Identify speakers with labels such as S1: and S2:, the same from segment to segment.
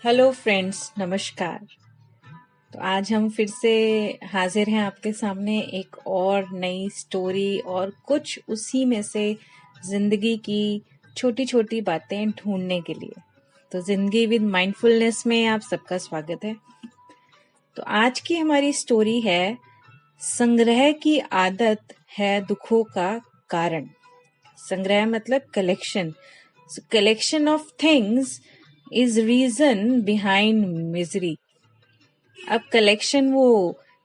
S1: Hello friends, नमस्कार। तो आज हम फिर से हाजिर हैं आपके सामने एक और नई स्टोरी और कुछ उसी में से जिंदगी की छोटी छोटी बातें ढूंढने के लिए। तो जिंदगी विद माइंडफुलनेस में आप सबका स्वागत है। तो आज की हमारी स्टोरी है संग्रह की आदत है दुखों का कारण। संग्रह मतलब collection. Collection of things is reason behind misery. अब कलेक्शन वो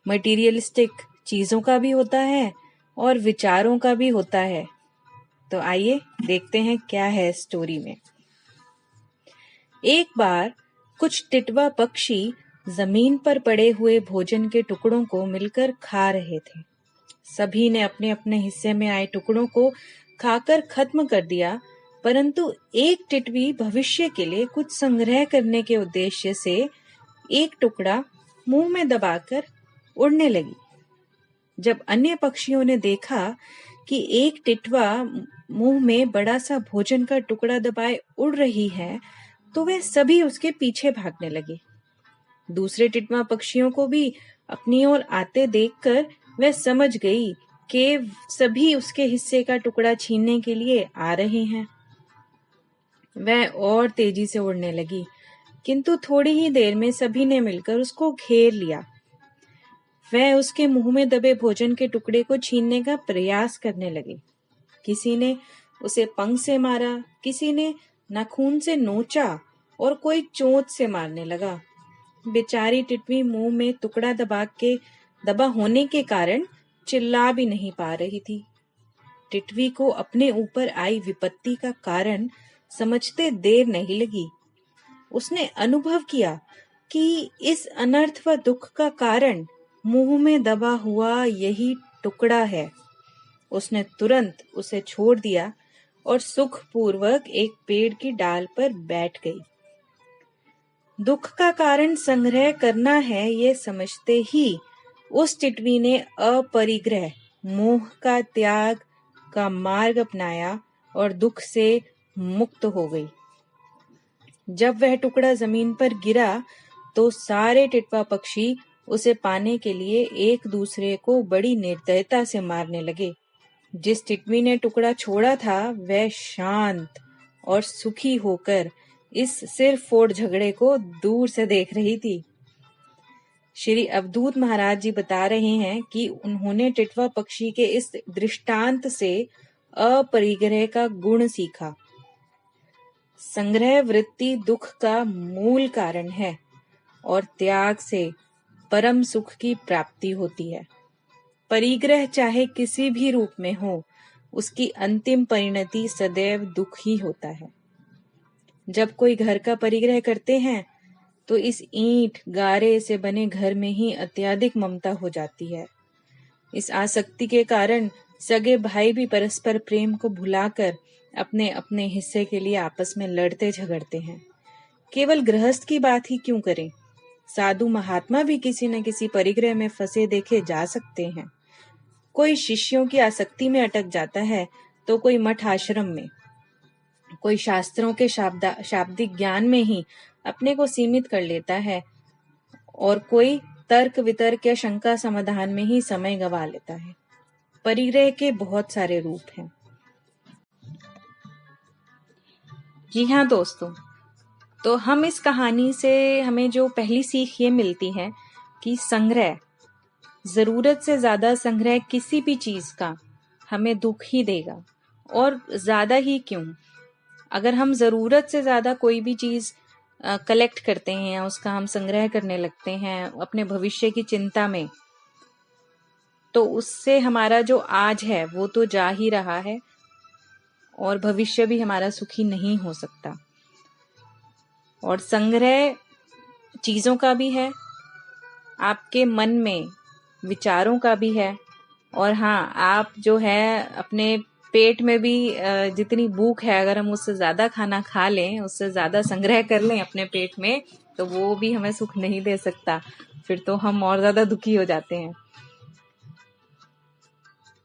S1: मटेरियलिस्टिक चीजों का भी होता है और विचारों का भी होता है। तो आइए देखते हैं क्या है स्टोरी में। एक बार कुछ टिटवा पक्षी जमीन पर पड़े हुए भोजन के टुकड़ों को मिलकर खा रहे थे। सभी ने अपने अपने हिस्से में आए टुकड़ों को खाकर खत्म कर दिया, परंतु एक टिटवी भविष्य के लिए कुछ संग्रह करने के उद्देश्य से एक टुकड़ा मुंह में दबाकर उड़ने लगी। जब अन्य पक्षियों ने देखा कि एक टिटवा मुंह में बड़ा सा भोजन का टुकड़ा दबाए उड़ रही है, तो वे सभी उसके पीछे भागने लगे। दूसरे टिटवा पक्षियों को भी अपनी ओर आते देखकर वह समझ गई कि सभी उसके हिस्से का टुकड़ा छीनने के लिए आ रहे हैं। वह और तेजी से उड़ने लगी, किंतु थोड़ी ही देर में सभी ने मिलकर उसको घेर लिया। वह उसके मुंह में दबे भोजन के टुकड़े को छीनने का प्रयास करने लगे। किसी ने उसे पंख से मारा, किसी ने नाखून से नोचा और कोई चोंच से मारने लगा। बेचारी टिटवी मुंह में टुकड़ा दबा होने के कारण चिल्ला भी नहीं पा रही थी। टिटवी को अपने ऊपर आई विपत्ति का कारण समझते देर नहीं लगी। उसने अनुभव किया कि इस अनर्थ व दुख का कारण मुंह में दबा हुआ यही टुकड़ा है। उसने तुरंत उसे छोड़ दिया और सुखपूर्वक एक पेड़ की डाल पर बैठ गई। दुख का कारण संग्रह करना है, ये समझते ही उस टिटवी ने अपरिग्रह मोह का त्याग का मार्ग अपनाया और दुख से मुक्त हो गई। जब वह टुकड़ा जमीन पर गिरा तो सारे टिटवा पक्षी उसे पाने के लिए एक दूसरे को बड़ी निर्दयता से मारने लगे। जिस टिटवी ने टुकड़ा छोड़ा था वह शांत और सुखी होकर इस सिर फोड़ झगड़े को दूर से देख रही थी। श्री अवधूत महाराज जी बता रहे हैं कि उन्होंने टिटवा पक्षी के इस दृष्टांत से अपरिग्रह का गुण सीखा। संग्रह वृत्ति दुख का मूल कारण है और त्याग से परम सुख की प्राप्ति होती है। परिग्रह चाहे किसी भी रूप में हो, उसकी अंतिम परिणति सदैव दुख ही होता है। जब कोई घर का परिग्रह करते हैं तो इस ईंट गारे से बने घर में ही अत्यधिक ममता हो जाती है। इस आसक्ति के कारण सगे भाई भी परस्पर प्रेम को भुलाकर अपने अपने हिस्से के लिए आपस में लड़ते झगड़ते हैं। केवल गृहस्थ की बात ही क्यों करें, साधु महात्मा भी किसी न किसी परिग्रह में फंसे देखे जा सकते हैं। कोई शिष्यों की आसक्ति में अटक जाता है तो कोई मठ आश्रम में, कोई शास्त्रों के शाब्दिक ज्ञान में ही अपने को सीमित कर लेता है और कोई तर्क वितर्क या शंका समाधान में ही समय गंवा लेता है। परिग्रह के बहुत सारे रूप हैं। जी हाँ दोस्तों, तो हम इस कहानी से हमें जो पहली सीख ये मिलती है कि संग्रह, जरूरत से ज्यादा संग्रह किसी भी चीज का हमें दुख ही देगा। और ज्यादा ही क्यों, अगर हम जरूरत से ज्यादा कोई भी चीज कलेक्ट करते हैं या उसका हम संग्रह करने लगते हैं अपने भविष्य की चिंता में, तो उससे हमारा जो आज है वो तो जा ही रहा है और भविष्य भी हमारा सुखी नहीं हो सकता। और संग्रह चीजों का भी है, आपके मन में विचारों का भी है, और हाँ, आप जो है अपने पेट में भी जितनी भूख है, अगर हम उससे ज्यादा खाना खा लें, उससे ज्यादा संग्रह कर लें अपने पेट में, तो वो भी हमें सुख नहीं दे सकता। फिर तो हम और ज्यादा दुखी हो जाते हैं।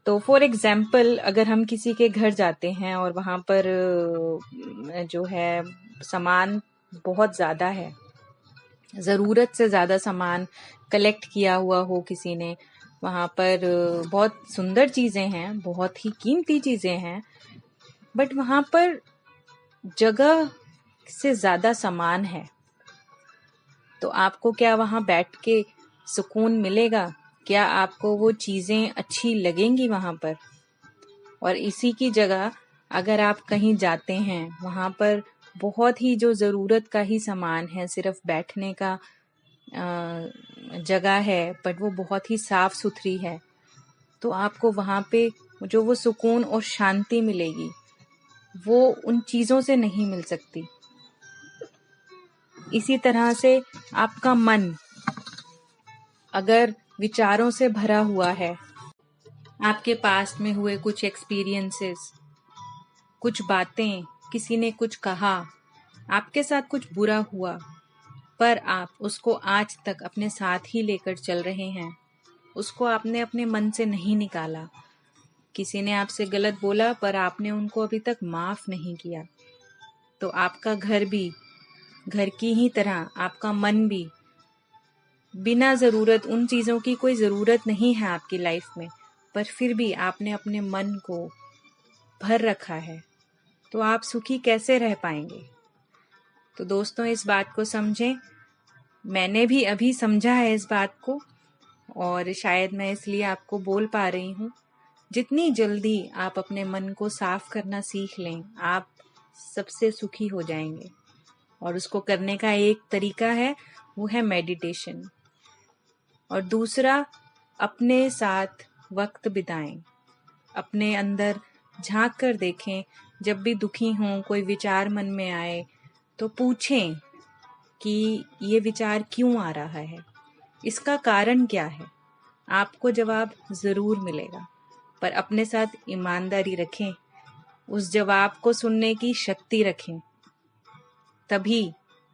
S1: तो फॉर एग्जाम्पल, अगर हम किसी के घर जाते हैं और वहां पर जो है सामान बहुत ज्यादा है, ज़रूरत से ज़्यादा सामान कलेक्ट किया हुआ हो किसी ने, वहाँ पर बहुत सुंदर चीज़ें हैं, बहुत ही कीमती चीज़ें हैं, बट वहाँ पर जगह से ज़्यादा सामान है, तो आपको क्या वहाँ बैठ के सुकून मिलेगा? क्या आपको वो चीज़ें अच्छी लगेंगी वहाँ पर? और इसी की जगह अगर आप कहीं जाते हैं, वहाँ पर बहुत ही जो ज़रूरत का ही सामान है, सिर्फ बैठने का जगह है, बट वो बहुत ही साफ सुथरी है, तो आपको वहाँ पे जो वो सुकून और शांति मिलेगी, वो उन चीज़ों से नहीं मिल सकती। इसी तरह से आपका मन अगर विचारों से भरा हुआ है, आपके पास्ट में हुए कुछ एक्सपीरियंसेस, कुछ बातें, किसी ने कुछ कहा, आपके साथ कुछ बुरा हुआ, पर आप उसको आज तक अपने साथ ही लेकर चल रहे हैं, उसको आपने अपने मन से नहीं निकाला। किसी ने आपसे गलत बोला पर आपने उनको अभी तक माफ नहीं किया, तो आपका घर भी घर की ही तरह आपका मन भी बिना ज़रूरत, उन चीज़ों की कोई ज़रूरत नहीं है आपकी लाइफ में, पर फिर भी आपने अपने मन को भर रखा है, तो आप सुखी कैसे रह पाएंगे? तो दोस्तों, इस बात को समझें। मैंने भी अभी समझा है इस बात को, और शायद मैं इसलिए आपको बोल पा रही हूँ। जितनी जल्दी आप अपने मन को साफ करना सीख लें, आप सबसे सुखी हो जाएंगे। और उसको करने का एक तरीका है, वो है मेडिटेशन। और दूसरा, अपने साथ वक्त बिताएं, अपने अंदर झांक कर देखें। जब भी दुखी हों, कोई विचार मन में आए, तो पूछें कि ये विचार क्यों आ रहा है, इसका कारण क्या है। आपको जवाब जरूर मिलेगा, पर अपने साथ ईमानदारी रखें, उस जवाब को सुनने की शक्ति रखें, तभी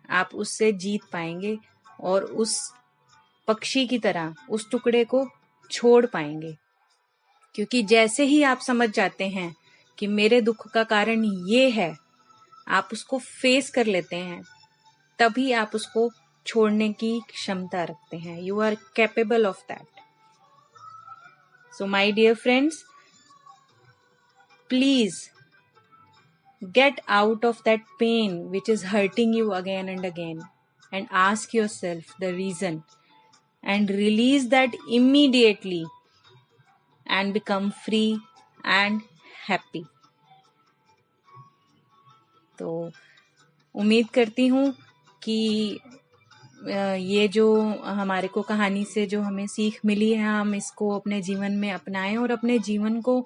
S1: आप उससे जीत पाएंगे और उस पक्षी की तरह उस टुकड़े को छोड़ पाएंगे। क्योंकि जैसे ही आप समझ जाते हैं कि मेरे दुख का कारण ये है, आप उसको फेस कर लेते हैं, तभी आप उसको छोड़ने की क्षमता रखते हैं। You are capable of that. So my dear friends, please get out of that pain which is hurting you again and again, and ask yourself the reason, and release that immediately, and become free and happy. तो उम्मीद करती हूँ कि ये जो हमारे को कहानी से जो हमें सीख मिली है, हम इसको अपने जीवन में अपनाएं, और अपने जीवन को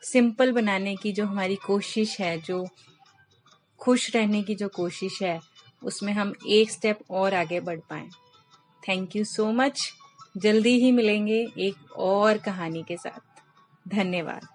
S1: सिंपल बनाने की जो हमारी कोशिश है, जो खुश रहने की जो कोशिश है, उसमें हम एक स्टेप और आगे बढ़ पाएं। Thank you so much. जल्दी ही मिलेंगे एक और कहानी के साथ। धन्यवाद।